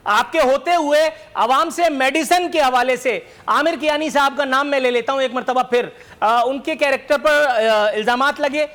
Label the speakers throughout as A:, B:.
A: आपके होते हुए आवाम से मेडिसिन के हवाले से आमिर कियानी साहब का नाम मैं ले लेता हूं एक मरतबा फिर, उनके कैरेक्टर पर इल्जामात लगे,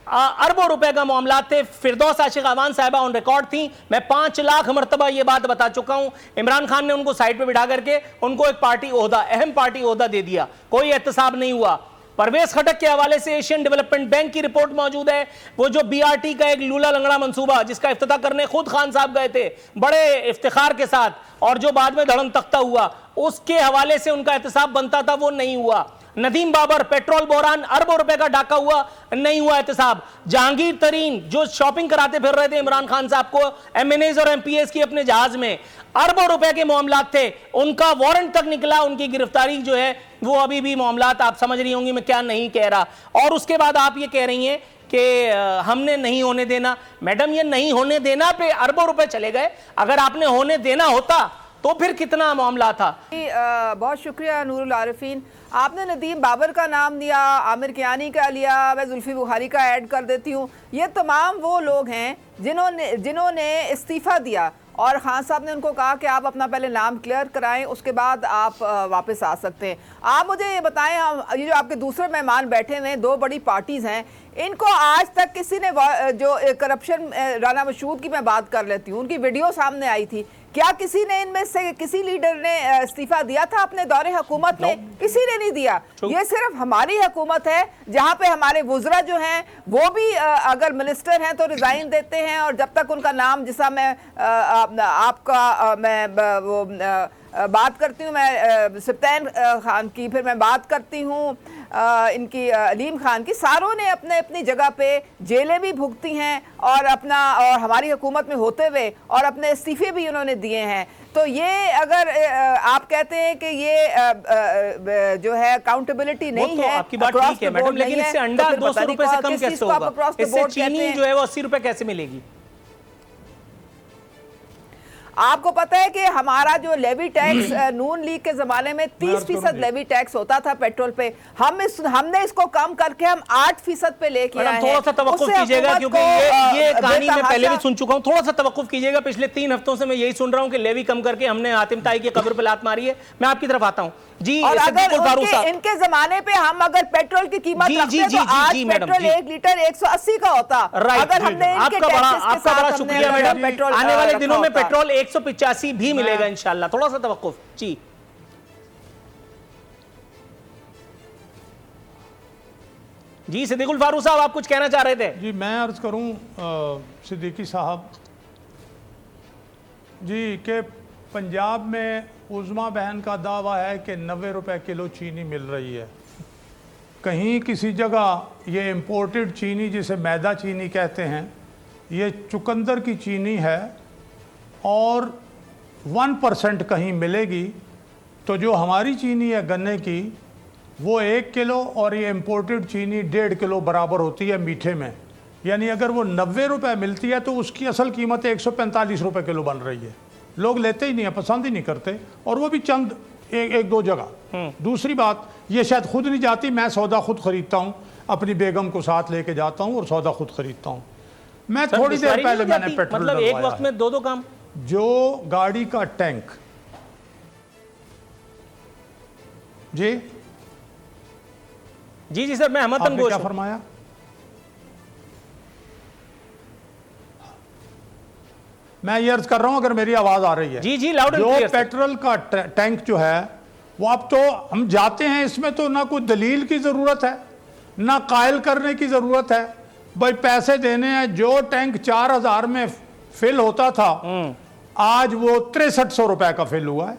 A: अरबों रुपए का मामला थे। फिरदौस आशिक अवान साहिबा ऑन रिकॉर्ड थी, मैं 5 लाख मरतबा ये बात बता चुका हूं। इमरान खान ने उनको साइड पे बिठा करके उनको एक पार्टी ओहदा, अहम पार्टी ओहदा दे दिया, कोई एहतसाब नहीं हुआ। परवेज खटक के हवाले से एशियन डेवलपमेंट बैंक की रिपोर्ट मौजूद है, वो जो बीआरटी का एक लूला लंगड़ा मंसूबा जिसका इफ्तिताह करने खुद खान साहब गए थे बड़े इफ्तिखार के साथ, और जो बाद में धड़म तख्ता हुआ, उसके हवाले से उनका एहतसाब बनता था, वो नहीं हुआ। नदीम बाबर पेट्रोल बोरान अरबों रुपए का डाका हुआ, नहीं हुआ एहतसाब। जहांगीर तरीन जो शॉपिंग कराते फिर रहे थे इमरान खान साहब को एमएनएज और एमपीएस की अपने जहाज में, अरबों रुपए के मामलात थे, उनका वारंट तक निकला, उनकी गिरफ्तारी जो है वो अभी भी मामलात, आप समझ रही होंगी मैं क्या नहीं कह रहा। और उसके बाद आप ये कह रही हैं कि हमने नहीं होने देना। मैडम, ये नहीं होने देना पे अरबों रुपए चले गए, अगर आपने होने देना होता तो फिर कितना मामला था।
B: बहुत शुक्रिया नूरुल आरिफीन, आपने नदीम बाबर का नाम लिया, आमिर कियानी का लिया, मैं जुल्फी बुखारी का ऐड कर देती हूँ। ये तमाम वो लोग हैं जिन्होंने इस्तीफ़ा दिया और खान साहब ने उनको कहा कि आप अपना पहले नाम क्लियर कराएं, उसके बाद आप वापस आ सकते हैं। आप मुझे ये बताएं, ये जो आपके दूसरे मेहमान बैठे हुए हैं, 2 बड़ी पार्टीज़ हैं, इनको आज तक किसी ने, जो करप्शन, राना मशहूद की मैं बात कर लेती हूँ, उनकी वीडियो सामने आई थी, क्या किसी ने इनमें से किसी लीडर ने इस्तीफा दिया था अपने दौरे हुकूमत में? किसी ने नहीं दिया। ये सिर्फ हमारी हुकूमत है जहां पे हमारे वुज़रा जो हैं वो भी अगर मिनिस्टर हैं तो रिजाइन देते हैं, और जब तक उनका नाम, जिसा मैं बात करती हूँ, मैं सिप्तैन खान की, फिर मैं बात करती हूँ इनकी अलीम खान की, सारों ने अपने अपनी जगह पे जेलें भी भुगती हैं और हमारी हुकूमत में होते हुए और अपने इस्तीफे भी उन्होंने दिए हैं। तो ये अगर आप कहते हैं कि ये जो है अकाउंटेबिलिटी नहीं है,
A: आपकी बात ठीक है मैडम, लेकिन इससे अंडा 200 रुपए से कम कैसे होगा? इससे चीनी जो है वो 80 रुपए कैसे मिलेगी?
B: आपको पता है कि हमारा जो लेवी टैक्स नून लीग के जमाने में 30% लेवी टैक्स होता था पेट्रोल पे, हमने इसको कम करके हम 8% पे लेके आए हैं।
A: थोड़ा सा तवक्कुफ कीजिएगा, क्योंकि ये कहानी मैं पहले भी सुन चुका हूं, थोड़ा सा तवक्कुफ कीजिएगा। पिछले 3 हफ्तों से मैं यही सुन रहा हूं कि लेवी कम करके हमने हातिम ताई की कब्र पे लात मारी है। मैं आपकी तरफ आता हूं जी।
B: और अगर इनके जमाने पे हम अगर पेट्रोल की कीमत रखते तो आज पेट्रोल 1 लीटर 180 का होता। अगर हमने इनके टैक्सेस के साथ
A: शुक्रिया मैडम, आने वाले दिनों में पेट्रोल 185 भी मिलेगा इंशाल्लाह। थोड़ा सा तवक्कुफ जी। जी सिद्दीकुल फारूक साहब, आप कुछ कहना चाह रहे थे?
C: जी मैं अर्ज करूं सिद्दीकी साहब जी के पंजाब में उज़मा बहन का दावा है कि 90 रुपए किलो चीनी मिल रही है। कहीं किसी जगह ये इम्पोर्टेड चीनी, जिसे मैदा चीनी कहते हैं, ये चुकंदर की चीनी है और 1% कहीं मिलेगी। तो जो हमारी चीनी है गन्ने की, वो 1 किलो और ये इम्पोर्टेड चीनी 1.5 किलो बराबर होती है मीठे में। यानी अगर वो 90 रुपए मिलती है तो उसकी असल कीमत 145 रुपए किलो बन रही है। लोग लेते ही नहीं है, पसंद ही नहीं करते, और वो भी चंद एक दो जगह। दूसरी बात, ये शायद खुद नहीं जाती, मैं सौदा खुद खरीदता हूँ, अपनी बेगम को साथ लेके जाता हूँ और सौदा खुद खरीदता हूँ। मैं थोड़ी देर पहले मैंने पेट्रोल,
A: मतलब एक वक्त में 2 काम।
C: जो गाड़ी का टैंक जी
A: जी जी सर, मैं हमतन
C: क्या फरमाया? मैं ये अर्ज कर रहा हूं, अगर मेरी आवाज आ रही है?
A: जी जी, लाउड एंड
C: जो
A: क्लियर।
C: पेट्रोल का टैंक जो है वो अब तो हम जाते हैं, इसमें तो ना कोई दलील की जरूरत है, ना कायल करने की जरूरत है, भाई पैसे देने हैं। जो टैंक 4000 में फिल होता था, आज वो 6300 रुपए का फिल हुआ है।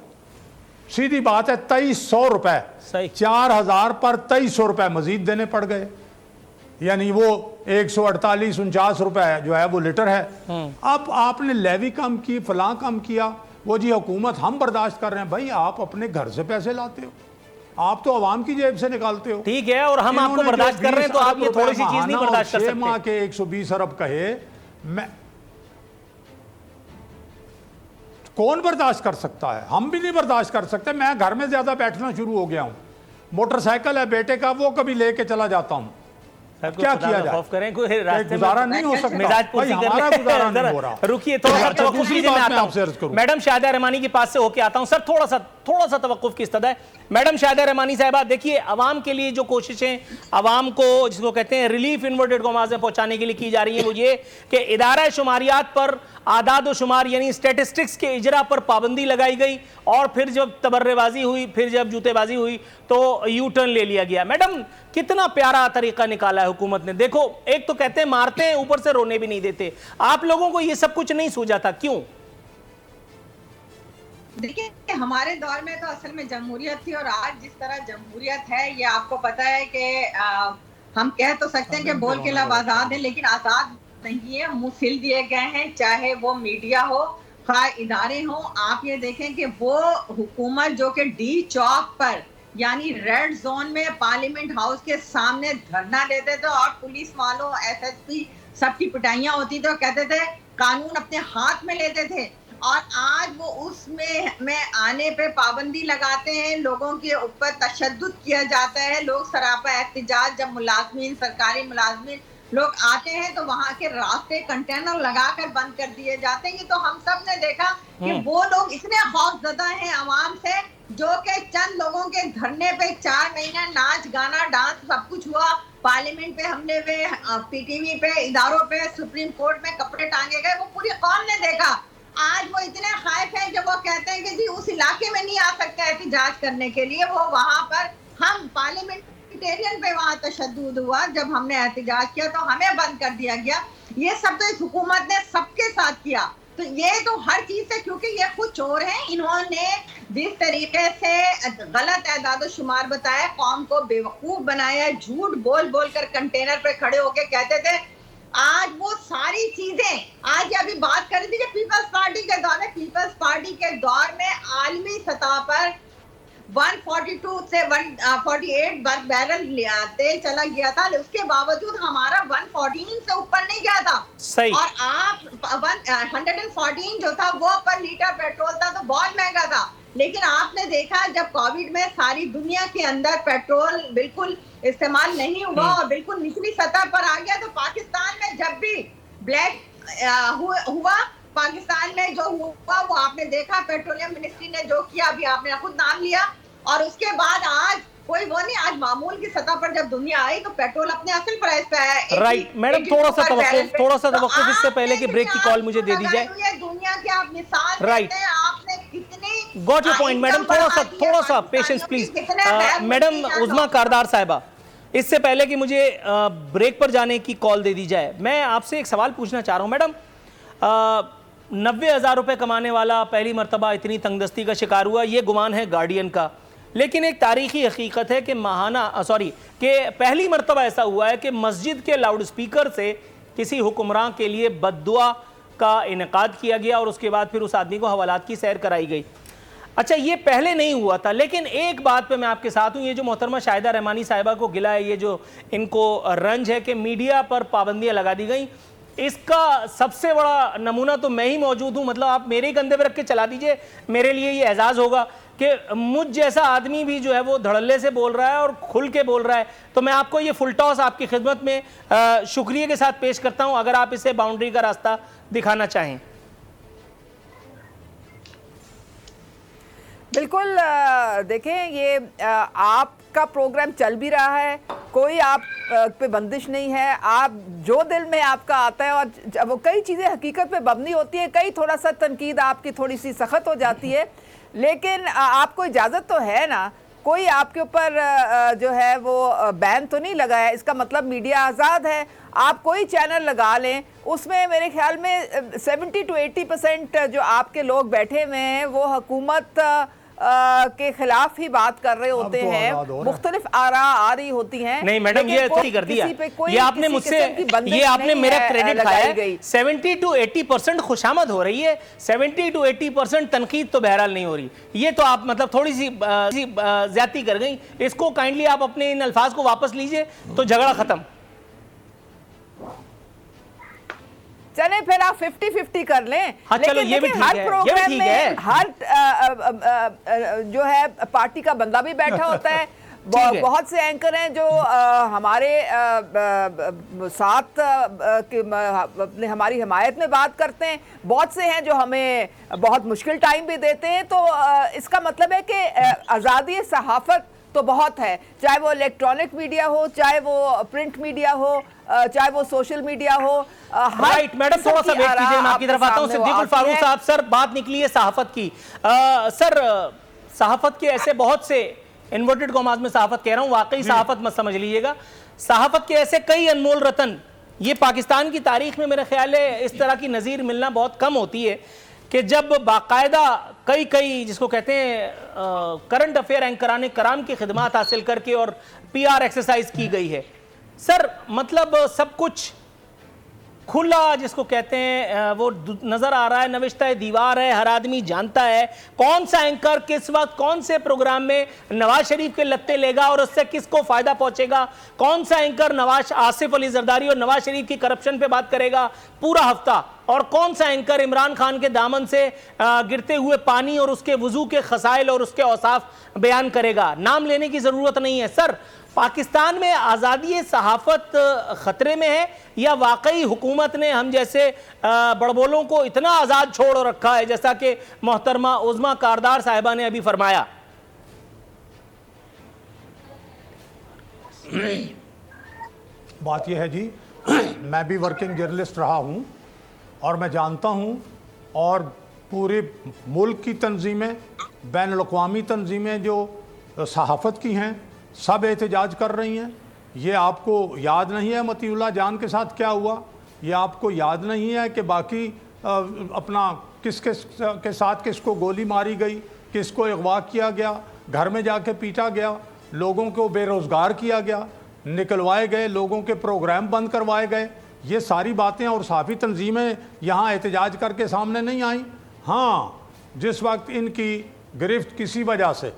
C: सीधी बात है, 2300 रुपए, 4000 पर 2300 रुपए मजीद देने पड़ गए। यानी वो 148-49 रुपए जो है वो लीटर है। अब आपने लेवी कम की, फलां कम किया, वो जी हुकूमत हम बर्दाश्त कर रहे हैं। भाई आप अपने घर से पैसे लाते हो, आप तो आवाम की जेब से निकालते हो।
A: ठीक है, और हम आपको बर्दाश्त कर रहे हैं, तो आप ये थोड़ी सी चीज नहीं बर्दाश्त कर सकते।
C: 6 माह के 120 अरब कहे, मैं कौन बर्दाश्त कर सकता है? हम भी नहीं बर्दाश्त कर सकते। मैं घर में ज्यादा बैठना शुरू हो गया हूं। मोटरसाइकिल है बेटे का, वो कभी लेके चला जाता हूं, क्या किया जाए?
A: खौफ करें, कोई रास्ते
C: गुजारा नहीं हो सकता
A: मिजाज
C: भाई,
A: पुरसी
C: हमारा
A: कर
C: गुजारा
A: ले।
C: नहीं हो रहा।
A: रुकिए थोड़ा सा
C: अच्छा,
A: तवक्कुफ
C: दूसरी
A: कीजिए, मैं
C: बात मैं
A: आता
C: आपसे अर्ज
A: हूं
C: करूं।
A: मैडम शाहिदा रहमानी के पास से होके आता हूं सर। थोड़ा सा तवक्कुफ की इस्तदा है। मैडम शाहिदा रहमानी साहिबा, देखिए अवाम के लिए जो कोशिशें अवाम को, जिसको कहते हैं रिलीफ इन्वर्टेड कॉमास में पहुंचाने के लिए की जा रही है, वो ये कि इदारा शुमारियात पर आदाद व शुमार यानी स्टेटिस्टिक्स के इजरा पर पाबंदी लगाई गई, और फिर जब तबर्रेबाजी हुई, फिर जब जूतेबाजी हुई तो यू टर्न ले लिया गया। मैडम कितना प्यारा तरीका निकाला है हुकूमत ने। देखो, एक तो कहते हैं मारते हैं, ऊपर से रोने भी नहीं देते। आप लोगों को ये सब कुछ नहीं सूझा था, क्यों?
D: देखिए, हमारे दौर में तो असल में जमहूरियत थी, और आज जिस तरह जमहूरियत है, ये आपको पता है कि हम कह तो सकते हैं कि बोल के लब आजाद है, लेकिन आजाद नहीं है। मुंह सिल दिए गए हैं, चाहे वो मीडिया हो, खा इदारे हो। आप ये देखें कि वो हुकूमत जो कि डी चौक पर यानी रेड जोन में पार्लियामेंट हाउस के सामने धरना देते थे, और पुलिस वालों, एसएसपी सबकी पिटाइयां होती थी, तो कहते थे कानून अपने हाथ में लेते थे। और आज वो उसमें आने पे पाबंदी लगाते हैं, लोगों के ऊपर तशद्दुद किया जाता है। लोग सरापा एहतिजाज, जब मुलाजमीन, सरकारी मुलाजमीन लोग आते हैं तो वहां के रास्ते कंटेनर लगाकर बंद कर दिए जाते हैं। तो हम सब ने देखा कि वो लोग इतने खौफजदा हैं अवाम से, जो कि चंद लोगों के धरने पे 4 महीने नाच गाना डांस सब कुछ हुआ, पार्लियामेंट पे हमले हुए, पीटीवी पे, इदारों पे, सुप्रीम कोर्ट में कपड़े टांगे गए, वो पूरी कौम ने देखा। आज वो इतने खाइफ हैं जब वो कहते हैं कि जी उस इलाके में नहीं आ सकते एहतिजाज करने के लिए। वो वहां पर, हम पार्लियामेंटेरियन पे वहां तशद्दुद हुआ, जब हमने एहतिजाज किया तो हमें बंद कर दिया गया। ये सब तो इस हुकूमत ने सबके साथ किया। तो ये तो हर चीज से, क्योंकि ये खुद चोर हैं, इन्होंने जिस तरीके से गलत एदाद शुमार बताया, कौम को बेवकूफ बनाया, झूठ बोल बोल कर कंटेनर पे खड़े होके कहते थे। आज वो सारी चीजें, आज अभी बात कर रही थी कि पीपल्स पार्टी के दौर में, पीपल्स पार्टी के दौर में आलमी सतह पर 142 से 148 बैरल तेल चला गया था, उसके बावजूद हमारा 114 से ऊपर नहीं गया था।
A: सही।
D: और आप 114 जो था वो पर लीटर पेट्रोल था, तो बहुत महंगा था। लेकिन आपने देखा जब कोविड में सारी दुनिया के अंदर पेट्रोल बिल्कुल इस्तेमाल नहीं हुआ और बिल्कुल निचली सतह पर आ गया, तो पाकिस्तान में जब भी ब्लैक हुआ, पाकिस्तान में जो हुआ वो आपने देखा, पेट्रोलियम मिनिस्ट्री ने जो किया, अभी आपने खुद नाम लिया। और उसके बाद आज कोई वो नहीं, आज मामूल की सतह पर जब दुनिया आई तो पेट्रोल अपने असल प्राइस पे है।
A: राइट मैडम, थोड़ा सा तवक्कुफ इससे पहले कि ब्रेक की कॉल मुझे दे दी जाए।
D: दुनिया की आप मिसाल
A: राइट,
D: आपने कितनी
A: गॉट योर पॉइंट मैडम। थोड़ा सा पेशेंस प्लीज। मैडम उज़मा कारदार साहिबा, इससे पहले कि मुझे ब्रेक पर जाने की कॉल दे दी जाए, मैं आपसे एक सवाल पूछना चाह रहा हूं। मैडम, 90,000 रुपए कमाने वाला पहली मर्तबा इतनी तंगदस्ती का शिकार हुआ, ये गुमान है गार्डियन का। लेकिन एक तारीखी हकीकत है कि कि पहली मर्तबा ऐसा हुआ है कि मस्जिद के लाउड स्पीकर से किसी हुक्मरान के लिए बद्दुआ का इनेकाद किया गया और उसके बाद फिर उस आदमी को हवालात की सैर कराई गई। अच्छा, ये पहले नहीं हुआ था। लेकिन एक बात पे मैं आपके साथ हूँ, ये जो मोहतरमा शाहिदा रहमानी साहिबा को गिला है, ये जो इनको रंज है कि मीडिया पर पाबंदियाँ लगा दी गई, इसका सबसे बड़ा नमूना तो मैं ही मौजूद हूँ। मतलब आप मेरे ही कंधे पर रख के चला दीजिए, मेरे लिए ये एजाज़ होगा कि मुझ जैसा आदमी भी जो है वो धड़ल्ले से बोल रहा है और खुल के बोल रहा है। तो मैं आपको ये फुल टॉस आपकी खिदमत में शुक्रिया के साथ पेश करता हूँ, अगर आप इसे बाउंड्री का रास्ता दिखाना चाहें।
B: बिल्कुल, देखें, ये आपका प्रोग्राम चल भी रहा है, कोई आप पे बंदिश नहीं है, आप जो दिल में आपका आता है, और जब कई चीज़ें हकीकत पे मबनी होती है, कई थोड़ा सा तनकीद आपकी थोड़ी सी सख्त हो जाती है, लेकिन आपको इजाज़त तो है ना, कोई आपके ऊपर जो है वो बैन तो नहीं लगा है। इसका मतलब मीडिया आज़ाद है, आप कोई चैनल लगा लें, उसमें मेरे ख्याल में 70 to 80% जो आपके लोग बैठे हुए हैं वो हुकूमत के खिलाफ ही बात कर रहे होते हैं, मुख्तलिफ आरा आ रही होती हैं।
A: नहीं मैडम, ये अच्छी कर दिया, ये आपने मुझसे, ये आपने मेरा क्रेडिट खाया है। 70 to 80% खुशामद हो रही है, 70 to 80% तनकीद तो बहरहाल नहीं हो रही। ये तो आप मतलब थोड़ी सी ज्यादती कर गई। इसको काइंडली आप अपने इन अल्फाज को वापस लीजिए तो झगड़ा खत्म।
B: चले फिर आप 50-50 कर लें।
A: हाँ, चलो ये भी ठीक है, ये भी ठीक है।
B: हर जो है पार्टी का बंदा भी बैठा होता है,
A: ठीक है।
B: बहुत से एंकर हैं जो हमारे साथ अपने हमारी हिमायत में बात करते हैं, बहुत से हैं जो हमें बहुत मुश्किल टाइम भी देते हैं। तो इसका मतलब है कि आज़ादी सहाफ़त तो बहुत है, चाहे वो इलेक्ट्रॉनिक मीडिया हो, चाहे वो प्रिंट मीडिया हो, चाहे वो सोशल मीडिया हो।
A: राइट मैडम, थोड़ा सा वेट कीजिए, मैं आपकी तरफ आता हूं। सिद्दीकुल फारूक साहब, सर बात निकली है सहाफत की। सर सहाफत के ऐसे बहुत से, इन्वर्टेड कॉमास में सहाफत कह रहा हूं, वाकई सहाफत मत समझ लीजिएगा, सहाफत के ऐसे कई अनमोल रतन, ये पाकिस्तान की तारीख में मेरा ख्याल है इस तरह की नज़ीर मिलना बहुत कम होती है कि जब बाकायदा कई जिसको कहते हैं करंट अफेयर एंकराने कराम की खिदमत हासिल करके और PR एक्सरसाइज की गई है। सर मतलब सब कुछ खुला जिसको कहते हैं वो नजर आ रहा है, नविश्ता दीवार है, हर आदमी जानता है कौन सा एंकर किस वक्त कौन से प्रोग्राम में नवाज शरीफ के लत्ते लेगा और उससे किसको फायदा पहुंचेगा, कौन सा एंकर नवाज आसिफ अली जरदारी और नवाज शरीफ की करप्शन पे बात करेगा पूरा हफ्ता, और कौन सा एंकर इमरान खान के दामन से गिरते हुए पानी और उसके वजू के खसाइल और उसके औसाफ बयान करेगा। नाम लेने की जरूरत नहीं है। सर पाकिस्तान में आज़ादी सहाफ़त ख़तरे में है या वाकई हुकूमत ने हम जैसे बड़बोलों को इतना आज़ाद छोड़ रखा है जैसा कि मोहतरमा उज़्मा कारदार साहिबा ने अभी फरमाया?
C: बात यह है जी, मैं भी वर्किंग जर्नलिस्ट रहा हूँ और मैं जानता हूँ, और पूरे मुल्क की तंजीमें, बैनुल-अक़वामी तंजीमें जो सहाफ़त की हैं सब एहतजाज कर रही हैं। ये आपको याद नहीं है मतीउल्लाह जान के साथ क्या हुआ? ये आपको याद नहीं है कि बाकी अपना किस के साथ किसको गोली मारी गई, किसको अगवा किया गया, घर में जाके पीटा गया, लोगों को बेरोज़गार किया गया, निकलवाए गए, लोगों के प्रोग्राम बंद करवाए गए? ये सारी बातें और साफ़ी तंजीमें यहाँ एहतजाज करके सामने नहीं आई। हाँ, जिस वक्त इनकी गिरफ्त किसी वजह से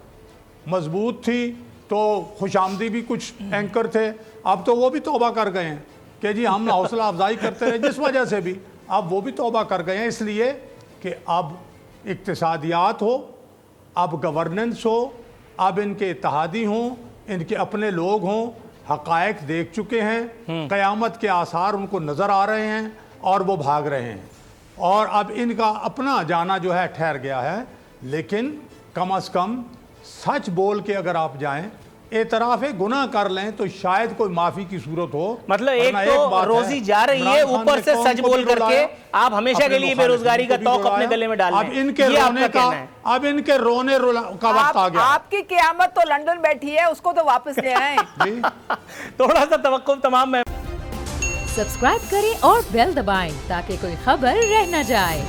C: मजबूत थी तो खुशामदी भी कुछ एंकर थे, अब तो वो भी तौबा कर गए हैं कि जी हम हौसला अफजाई करते रहे, जिस वजह से भी अब वो भी तौबा कर गए हैं, इसलिए कि अब इक्तिसादियात हो, अब गवर्नेंस हो, अब इनके इत्तेहादी हों, इनके अपने लोग हों, हक़ाइक़ देख चुके हैं, क़यामत के आसार उनको नज़र आ रहे हैं और वो भाग रहे हैं, और अब इनका अपना जाना जो है ठहर गया है। लेकिन कम अज़ कम सच बोल के अगर आप जाएं, एतराफ़ गुनाह कर लें तो शायद कोई माफ़ी की सूरत हो।
A: मतलब एक तो रोजी जा रही है, ऊपर से सच बोल करके आप हमेशा के लिए बेरोजगारी का तौक अपने गले में डाल रहे हैं।
C: अब इनके रोने का वक्त आ गया।
B: आपकी क़यामत तो लंदन बैठी है, उसको तो वापस ले आए।
A: थोड़ा सा तवक्कुफ तमाम में।
E: सब्सक्राइब करें और बेल दबाएं ताकि कोई खबर रह न जाए।